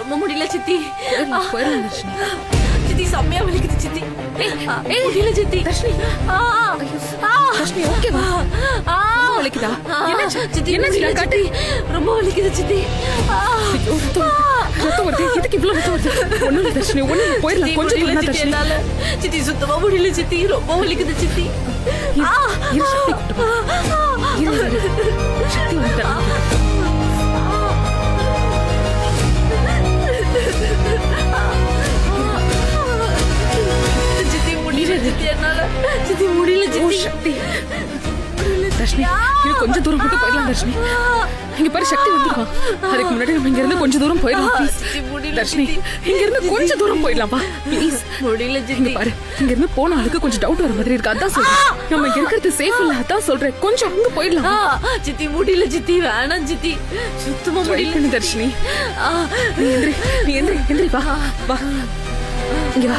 ரொம்ப முடியல சித்தி. போயிடலாம் தர்ஷினி. சித்தி செம்மையா வலிக்குது சித்தி. முடியல சித்தி. தர்ஷினி தர்ஷினி ஓகேவா? வலிக்குதா? என்னாச்சு சித்தி? என்னாச்சு காட்டு? ரொம்ப வலிக்குது சித்தி. ரத்தம் வருது. இதுக்கு இவ்வளவு ரத்தம் வருது? ஒண்ணும் இல்ல தர்ஷினி, ஒண்ணும் இல்ல, போயிடலாம். கொஞ்சம் முடியல தர்ஷினி. சித்தி, என்னால சித்தி சுத்தமா முடியல சித்தி. ரொம்ப வலிக்குது சித்தி. இரு, சக்தி கூட்டு வா. இரு, சக்தி வந்து சித்தி முடியல சித்தி, என்னால சித்தி முடியல சித்தி. சக்தி தர்ஷினி, இன்னும் கொஞ்சம் தூரம் மட்டும் போயிடலாம் தர்ஷினி. இங்க பாரு, சக்தி வந்துருவான். அதுக்கு முன்னாடி நம்ம இங்க இருந்து கொஞ்சம் தூரம் போயிடலாம் ப்ளீஸ். தர்ஷினி, இங்க இருந்து கொஞ்சம் தூரம் போயிடலாம் வா ப்ளீஸ். முடியல இங்க சித்தி. பாரு, இங்க இருந்து போன ஆளுக்கு கொஞ்சம் டவுட் வர மாதிரி இருக்கு. அதான் சொல்றேன், நம்ம இங்க இருக்கிறது சேஃப் இல்ல. அதான் சொல்றேன், கொஞ்சம் அங்க போயிடலாம். சித்தி முடியல சித்தி, வேணாம் சித்தி, சுத்தமா முடியல தர்ஷினி. நீ எந்திரி, நீ எந்திரி, எந்திரி, வா வா, இங்க வா.